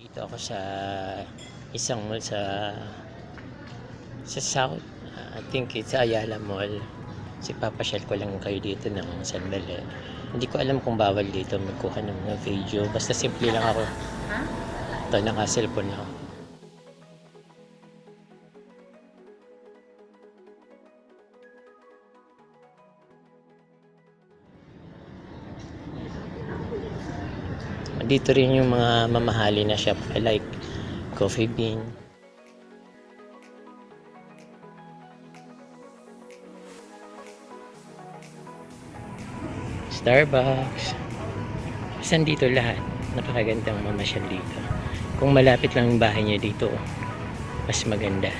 Dito ako sa isang mall sa South. I think it's Ayala Mall. Kasi papasyal ko lang kayo dito ng sandali. Hindi ko alam kung bawal dito magkuha ng mga video. Basta simple lang ako. Ito, naka-cellphone ako. Dito rin yung mga mamahali na shop like Coffee Bean, Starbucks. Saan dito lahat? Napakagandang mamasyal dito. Kung malapit lang yung bahay niya dito, mas maganda.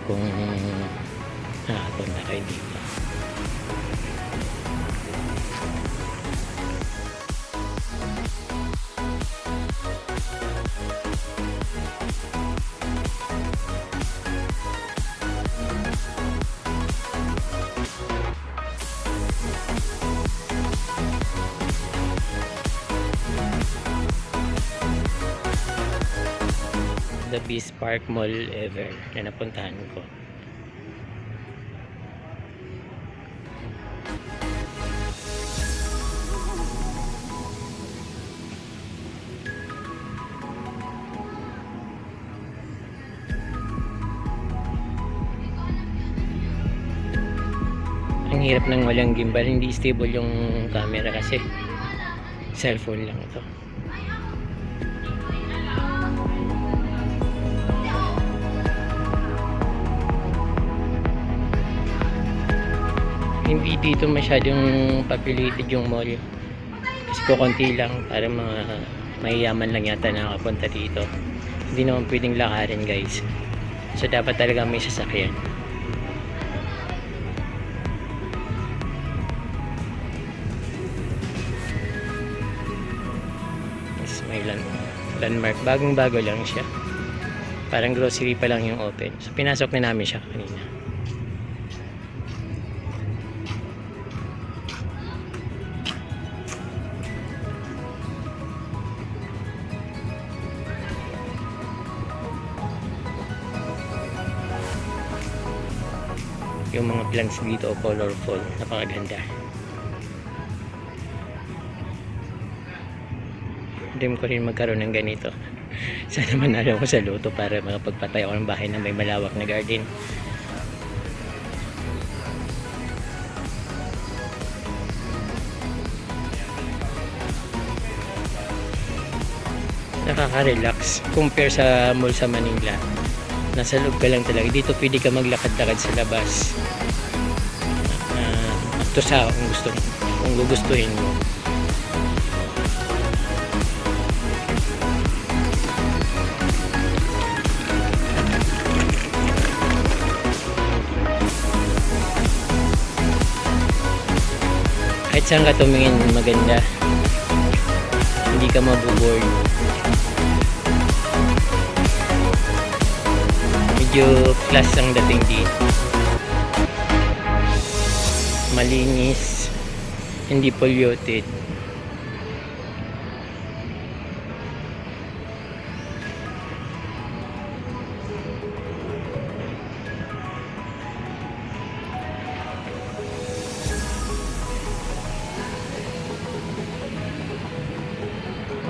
Kung nakakapunta kayo dito. The best park mall ever na napuntahan ko. Ang hirap ng walang gimbal, hindi stable yung camera kasi cellphone lang ito. Hindi dito masyadong populated yung mall kasi kukunti lang, para mga mayayaman lang yata nakakapunta dito. Hindi naman pwedeng lakarin guys, so dapat talaga may sasakyan. Yes, may landmark, bagong bago lang siya, parang grocery pa lang yung open, so pinasok na namin siya kanina. Yung mga plants dito colorful, napakaganda. Dream ko rin magkaroon ng ganito. Sana manalo ko sa loto para makapagpatay ako ng bahay na may malawak na garden. Nakaka-relax compare sa mall sa Manila. Nasa loob ka lang talaga. Dito pwede ka maglakad-lakad sa labas. Ito sa kung gugustuhin mo. Kahit saan ka tumingin maganda. Hindi ka maboboard. Medyo class ang dating dito, malinis, hindi polluted.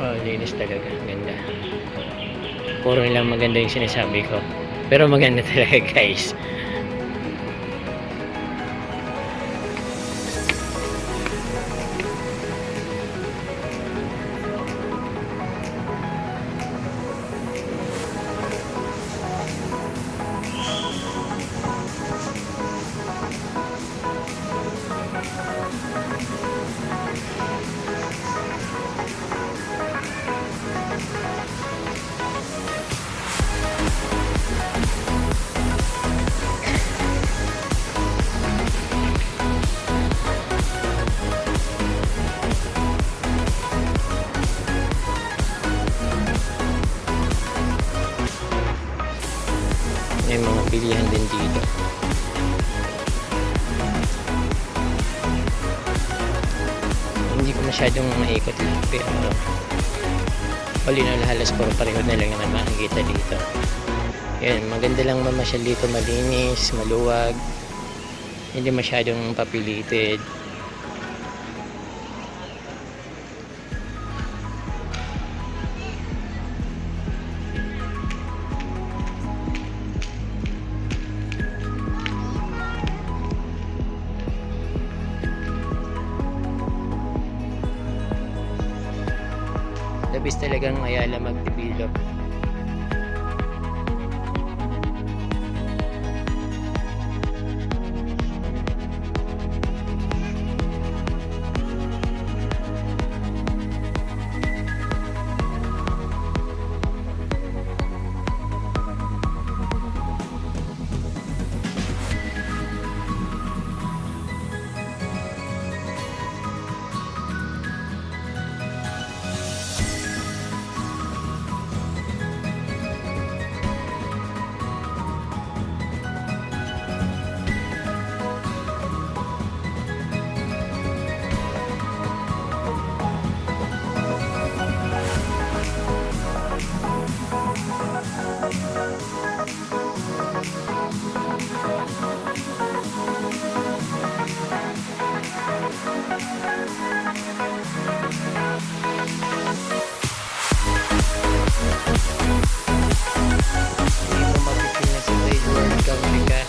Oh, linis talaga, ganda. Puro lang maganda yung sinasabi ko, pero maganda talaga guys. May mga bilihan din dito. Hindi ko masyadong naikot lang, pero all in all, halos puro pareho na lang naman makikita dito. Yan, maganda lang mamasyal dito, malinis, maluwag, hindi masyadong papilited. Labis talagang Ayala mag-develop. Hindi mo mapipil na sa Trade World Campica.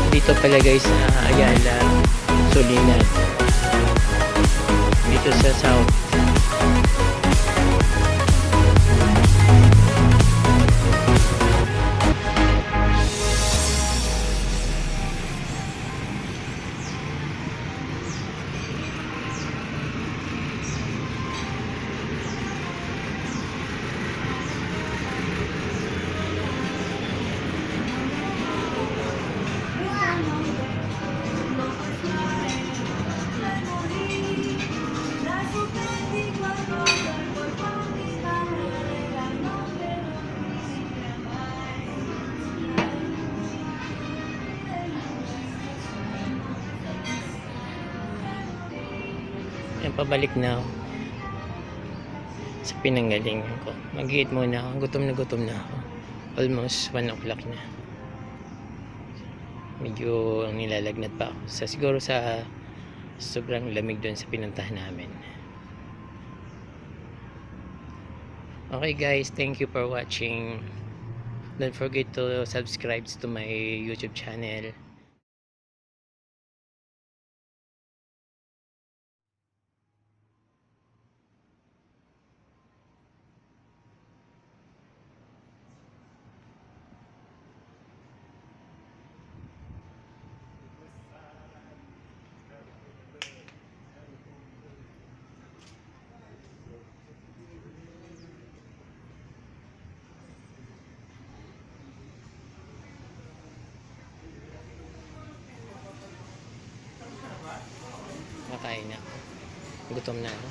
Dito pala guys sa Ayala, Solinan. Dito sa South. Yan, pabalik na ako sa pinanggalingan ko. Mag-eat muna ako. Gutom na ako. Almost 1 o'clock na. Medyo nilalagnat pa ako. Siguro sa sobrang lamig doon sa pinuntahan namin. Okay guys, thank you for watching. Don't forget to subscribe to my YouTube channel. Makain na ako. Gutom na ako.